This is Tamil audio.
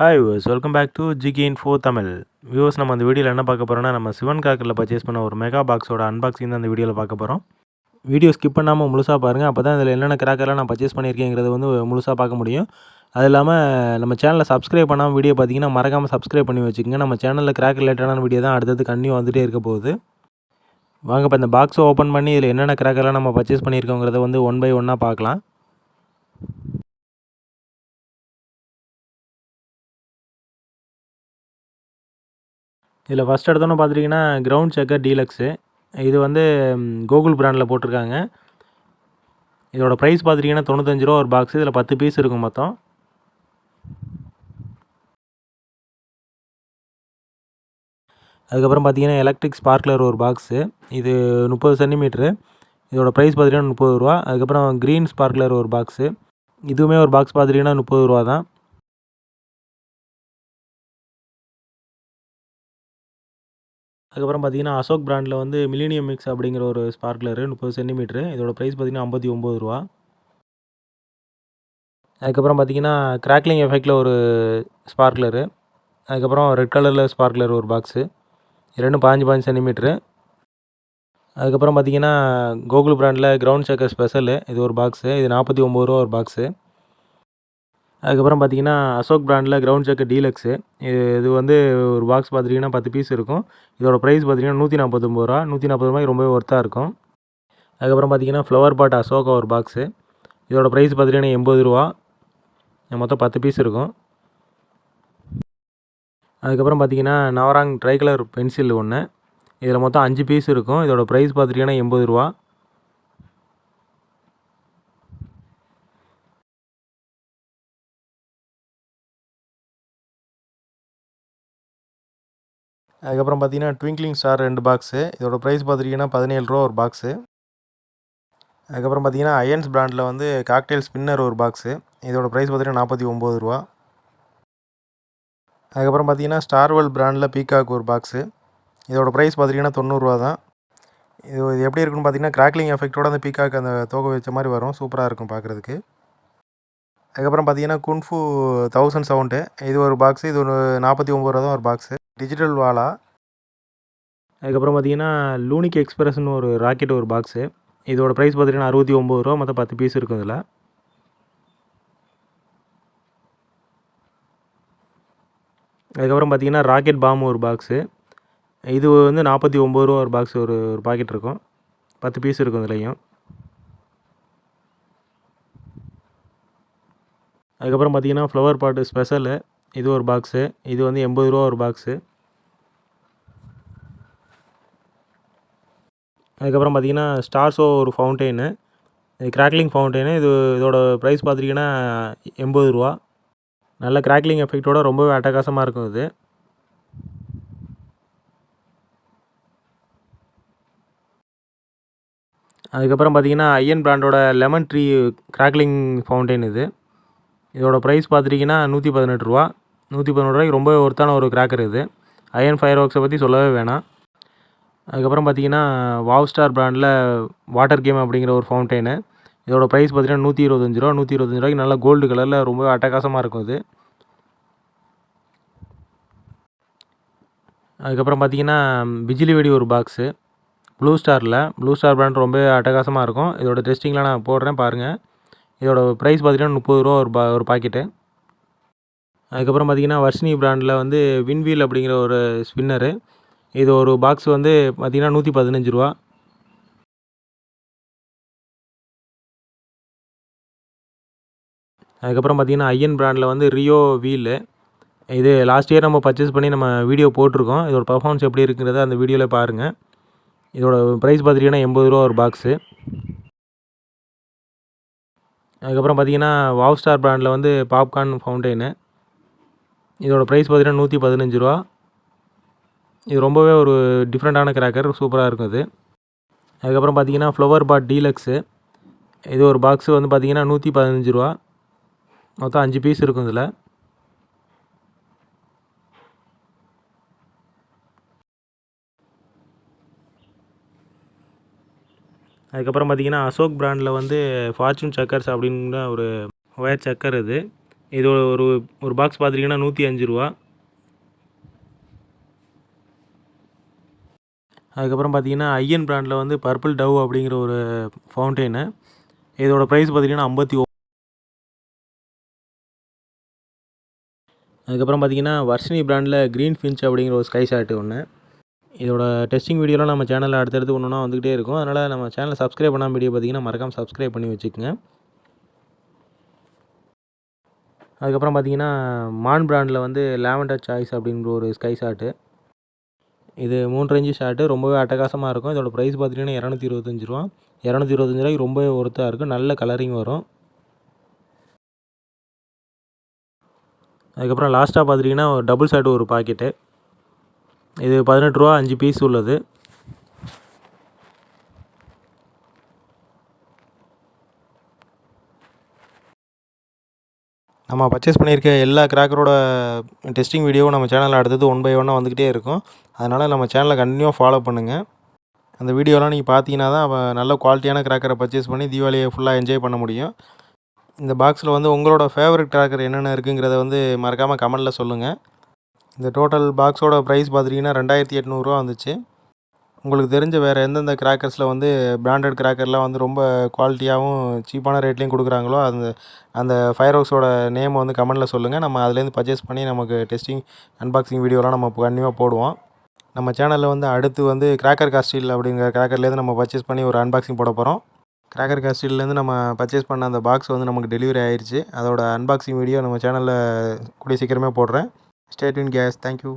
Hi viewers, welcome back to GK info Tamil. Viewers, நம்ம அந்த வீடியோவில் என்ன பார்க்க போகிறோம்னா, நம்ம சிவன் கிராக்கரில் பர்ச்சேஸ் பண்ண ஒரு மெகா பாக்ஸோட அன்பாக்சிங் தான் அந்த வீடியோவில் பார்க்க போகிறோம். வீடியோ ஸ்கிப் பண்ணாமல் முழுசாக பாருங்கள். அப்போ தான் இதில் என்னென்ன கிராக்கர்லாம் நான் பர்ச்சேஸ் பண்ணியிருக்கேங்கிறது வந்து முழுசாக பார்க்க முடியும். அது இல்லாமல் நம்ம சேனலை சப்ஸ்கிரைப் பண்ணாமல் வீடியோ பார்த்தீங்கன்னா மறக்காமல் சப்ஸ்கிரைப் பண்ணி வச்சுக்கோங்க. நம்ம சேனலில் கிராக் ரிலேட்டடான வீடியோ தான் அடுத்தது கண்டினியூ வந்துகிட்டே இருக்க போகுது. வாங்க இப்போ இந்த பாக்ஸை ஓப்பன் பண்ணி இதில் என்னென்ன கிராக்கர்லாம் நம்ம பர்ச்சேஸ் பண்ணியிருக்கோங்கிறத வந்து ஒன் பை ஒன்னாக பார்க்கலாம். இதில் ஃபஸ்ட் எடுத்தோன்னு பார்த்துட்டிங்கன்னா கிரவுண்ட் செக்கர் டீலக்ஸு. இது வந்து கூகுள் பிராண்டில் போட்டிருக்காங்க. இதோட ப்ரைஸ் பார்த்துட்டிங்கன்னா ரூ. 95 ஒரு பாக்ஸு. இதில் 10 பீஸ் இருக்கும் மொத்தம். அதுக்கப்புறம் பார்த்திங்கன்னா எலக்ட்ரிக் ஸ்பார்க்லர் ஒரு பாக்ஸு. இது 30 சென்டிமீட்ரு. இதோட ப்ரைஸ் பார்த்திங்கன்னா ரூ. 30. அதுக்கப்புறம் க்ரீன் ஸ்பார்க்லர் ஒரு பாக்ஸு. இதுவுமே ஒரு பாக்ஸ் பார்த்துட்டிங்கன்னா ரூ. 30 தான். அதுக்கப்புறம் பார்த்திங்கன்னா அசோக் பிராண்டில் வந்து மில்லேனியம் மிக்ஸ் அப்படிங்கிற ஒரு ஸ்பார்க்லரு 30 சென்டிமீட்ரு. இதோட ப்ரைஸ் பார்த்திங்கன்னா ரூ. 59. அதுக்கப்புறம் பார்த்திங்கன்னா கிராக்லிங் எஃபெக்டில் ஒரு ஸ்பார்க்லரு. அதுக்கப்புறம் ரெட் கலரில் ஸ்பார்க்லர் ஒரு பாக்ஸு. ரெண்டும் 15 சென்டிமீட்ரு. அதுக்கப்புறம் பார்த்திங்கன்னா கூகுள் பிராண்டில் கிரவுண்ட் செக்கர் ஸ்பெஷலு. இது ஒரு பாக்ஸு. இது ரூ. 49 ஒரு பாக்ஸு. அதுக்கப்புறம் பார்த்திங்கன்னா அசோக் பிராண்டில் கிரவுண்ட் செக்கர் டீலக்ஸு. இது வந்து ஒரு பாக்ஸ் பார்த்துட்டிங்கன்னா 10 பீஸ் இருக்கும். இதோட ப்ரைஸ் பார்த்திங்கன்னா ரூ. 149 ரொம்பவே ஒர்த்தாக இருக்கும். அதுக்கப்புறம் பார்த்திங்கன்னா ஃப்ளவர் பாட் அசோகா ஒரு பாக்ஸு. இதோட ப்ரைஸ் பார்த்திங்கன்னா ரூ. 80. மொத்தம் 10 பீஸ் இருக்கும். அதுக்கப்புறம் பார்த்திங்கன்னா நவராங் ட்ரை கலர் பென்சில் ஒன்று. இதில் மொத்தம் 5 பீஸ் இருக்கும். இதோட ப்ரைஸ் பார்த்துட்டிங்கன்னா ரூ. 80. அதுக்கப்புறம் பார்த்திங்கன்னா ட்விங்க்லிங் ஸ்டார் 2 பாக்ஸு. இதோட ப்ரைஸ் பார்த்துட்டிங்கன்னா ரூ. 17 ஒரு பாக்ஸு. அதுக்கப்புறம் பார்த்திங்கன்னா அயன்ஸ் பிராண்டில் வந்து காக்டெயில் ஸ்பின்னர் ஒரு பாக்ஸு. இதோட ப்ரைஸ் பார்த்திங்கன்னா ரூ. 49. அதுக்கப்புறம் பார்த்திங்கன்னா ஸ்டார்வெல் பிராண்டில் பீகாக் ஒரு பாக்ஸு. இதோட ப்ரைஸ் பார்த்திங்கன்னா ரூ. 90 தான். இது எப்படி இருக்குன்னு பார்த்திங்கன்னா கிராக்லிங் எஃபெக்டோட அந்த பீகாக் அந்த தோகை வச்ச மாதிரி வரும். சூப்பராக இருக்கும் பார்க்குறதுக்கு. அதுக்கப்புறம் பார்த்திங்கன்னா குன்ஃபு 1000 சவுண்டு. இது ஒரு பாக்ஸு. இது ஒரு ரூ. 49 தான் ஒரு பாக்ஸு. டிஜிட்டல் வாலா. அதுக்கப்புறம் பார்த்திங்கன்னா லூனிக் எக்ஸ்பிரஸ்னு ஒரு ராக்கெட் ஒரு பாக்ஸு. இதோட ப்ரைஸ் பார்த்திங்கன்னா ரூ. 69. மொத்தம் 10 பீஸ் இருக்கும் இதில். அதுக்கப்புறம் பார்த்திங்கன்னா ராக்கெட் பாம் ஒரு பாக்ஸு. இது வந்து ரூ. 49 ஒரு பாக்ஸ் ஒரு பாக்கெட் இருக்கும். 10 பீஸ் இருக்கும் இதுலேயும். அதுக்கப்புறம் பார்த்திங்கன்னா ஃப்ளவர் பாட்டு ஸ்பெஷலு. இது ஒரு பாக்ஸு. இது வந்து ரூ. 80 ஒரு பாக்ஸு. அதுக்கப்புறம் பார்த்திங்கன்னா ஸ்டார்ஸோ ஒரு ஃபவுண்டெயினு. இது கிராக்லிங் ஃபவுண்டெயினு. இதோட ப்ரைஸ் பார்த்துட்டிங்கன்னா ரூ. 80. நல்ல கிராக்லிங் எஃபெக்டோட ரொம்பவே அட்டகாசமாக இருக்கும் இது. அதுக்கப்புறம் பார்த்திங்கன்னா ஐயன் பிராண்டோட லெமன் ட்ரீ கிராக்லிங் ஃபவுண்டெயின் இது. இதோட ப்ரைஸ் பார்த்துட்டிங்கன்னா ரூ. 118. ரூ. 118 ரொம்ப ஒர்த்தான ஒரு கிராக்கர் இது. அயன் ஃபயர் ஒர்க்ஸை பற்றி சொல்லவே வேணாம். அதுக்கப்புறம் பார்த்திங்கன்னா வாவ் ஸ்டார் பிராண்டில் வாட்டர் கேம் அப்படிங்கிற ஒரு ஃபவுண்டெயினு. இதோட ப்ரைஸ் பார்த்திங்கன்னா ரூ. 125. நல்லா கோல்டு கலரில் ரொம்ப அட்டகாசமாக இருக்கும் இது. அதுக்கப்புறம் பார்த்திங்கன்னா பிஜிலி வெடி ஒரு பாக்ஸு. ப்ளூ ஸ்டார் பிராண்ட் ரொம்ப அட்டகாசமாக இருக்கும். இதோட டெஸ்டிங்லாம் நான் போடுறேன் பாருங்கள். இதோட ப்ரைஸ் பார்த்திங்கன்னா ரூ. 30 ஒரு பாக்கெட்டு. அதுக்கப்புறம் பார்த்திங்கன்னா வர்ஷினி பிராண்டில் வந்து வின்வீல் அப்படிங்கிற ஒரு ஸ்பின்னரு. இது ஒரு பாக்ஸ் வந்து பார்த்திங்கன்னா ரூ. 115. அதுக்கப்புறம் பார்த்திங்கன்னா ஐயன் பிராண்டில் வந்து ரியோ வீலு. இது லாஸ்ட் இயர் நம்ம பர்ச்சேஸ் பண்ணி நம்ம வீடியோ போட்டிருக்கோம். இதோட பர்ஃபார்மன்ஸ் எப்படி இருக்குங்கிறத அந்த வீடியோவில் பாருங்கள். இதோட ப்ரைஸ் பார்த்துட்டிங்கன்னா ரூ. 80 ஒரு பாக்ஸு. அதுக்கப்புறம் பார்த்திங்கன்னா வாவ் ஸ்டார் பிராண்டில் வந்து பாப்கார்ன் ஃபவுண்டெயினு. இதோட ப்ரைஸ் பார்த்திங்கன்னா ரூ. 115. இது ரொம்பவே ஒரு டிஃப்ரெண்ட்டான கிராக்கர். சூப்பராக இருக்கும் இது. அதுக்கப்புறம் பார்த்திங்கன்னா ஃப்ளவர் பாட் டீலக்ஸு. இது ஒரு பாக்ஸு வந்து பார்த்திங்கன்னா ரூ. 115. மொத்தம் 5 பீஸ் இருக்கும் இதில். அதுக்கப்புறம் பார்த்திங்கன்னா அசோக் பிராண்டில் வந்து ஃபார்ச்சூன் செக்கர்ஸ் அப்படிங்கிற ஒரு ஒயர் செக்கர் இது. இது ஒரு ஒரு பாக்ஸ் பார்த்துட்டிங்கன்னா ரூ. 105. அதுக்கப்புறம் பார்த்தீங்கன்னா ஐஎன் பிராண்டில் வந்து பர்பிள் டவ் அப்படிங்கிற ஒரு ஃபவுண்டெயினு. இதோட ப்ரைஸ் பார்த்திங்கன்னா 50. அதுக்கப்புறம் பார்த்தீங்கன்னா வர்ஷினி பிராண்டில் க்ரீன் ஃபின்ச் அப்படிங்கிற ஒரு ஸ்கை ஷாட் ஒன்று. இதோட டெஸ்டிங் வீடியோலாம் நம்ம சேனலில் அடுத்தடுத்து ஒன்று ஒன்றா வந்துகிட்டே இருக்கும். அதனால் நம்ம சேனலை சப்ஸ்கிரைப் பண்ணாமல் வீடியோ பார்த்தீங்கன்னா மறக்காமல் சப்ஸ்கிரைப் பண்ணி வச்சுக்கோங்க. அதுக்கப்புறம் பார்த்தீங்கன்னா மான் பிராண்டில் வந்து லாவெண்டர் சாய்ஸ் அப்படிங்கிற ஒரு ஸ்கை ஷாட்டு. இது 3 இன்ச்சு ஷாட்டு, ரொம்பவே அட்டகாசமாக இருக்கும். இதோட ப்ரைஸ் பார்த்திங்கன்னா ரூ. 225 ரொம்பவே ஒர்த்தாக இருக்கும். நல்ல கலரிங் வரும். அதுக்கப்புறம் லாஸ்ட்டாக பார்த்துட்டிங்கன்னா ஒரு டபுள் ஷாட் ஒரு பாக்கெட்டு. இது ரூ. 18 5 பீஸ் உள்ளது. நம்ம பர்ச்சேஸ் பண்ணியிருக்க எல்லா கிராக்கரோட டெஸ்டிங் வீடியோவும் நம்ம சேனலில் அடுத்தது 1 பை 1 வந்துக்கிட்டே இருக்கும். அதனால் நம்ம சேனலை கண்டினியூவாக ஃபாலோ பண்ணுங்கள். அந்த வீடியோலாம் நீங்கள் பார்த்தீங்கன்னா தான் நல்ல குவாலிட்டியான கிராக்கரை பர்ச்சேஸ் பண்ணி தீபாவளியை ஃபுல்லாக என்ஜாய் பண்ண முடியும். இந்த பாக்ஸில் வந்து உங்களோட ஃபேவரட் கிராக்கர் என்னென்ன இருக்குங்கிறத வந்து மறக்காமல் கமெண்ட்டில் சொல்லுங்கள். இந்த டோட்டல் பாக்ஸோட ப்ரைஸ் பார்த்துட்டிங்கன்னா ரூ. 2800 வந்துச்சு. உங்களுக்கு தெரிஞ்ச வேறு எந்தெந்த கிராக்கர்ஸில் வந்து பிராண்டட் கிராக்கர்லாம் வந்து ரொம்ப குவாலிட்டியாகவும் சீப்பான ரேட்லேயும் கொடுக்குறாங்களோ அந்த ஃபயர் ஒர்க்ஸோட நேம் வந்து கமெண்ட்டில் சொல்லுங்கள். நம்ம அதுலேருந்து பர்ச்சேஸ் பண்ணி நமக்கு டெஸ்டிங் அன்பாக்சிங் வீடியோலாம் நம்ம கண்டிப்பாக போடுவோம். நம்ம சேனலில் வந்து அடுத்து வந்து கிராக்கர் காஸ்டில் அப்படிங்கிற கிராக்கர்லேருந்து நம்ம பர்ச்சேஸ் பண்ணி ஒரு அன்பாக்சிங் போட போகிறோம். கிராக்கர் காஸ்டில்லேருந்து நம்ம பர்ச்சேஸ் பண்ண அந்த பாக்ஸ் வந்து நமக்கு டெலிவரி ஆயிடுச்சு. அதோட அன்பாக்சிங் வீடியோ நம்ம சேனலில் கூடிய சீக்கிரமே போடுறேன். Stay tune guys. தேங்க்யூ.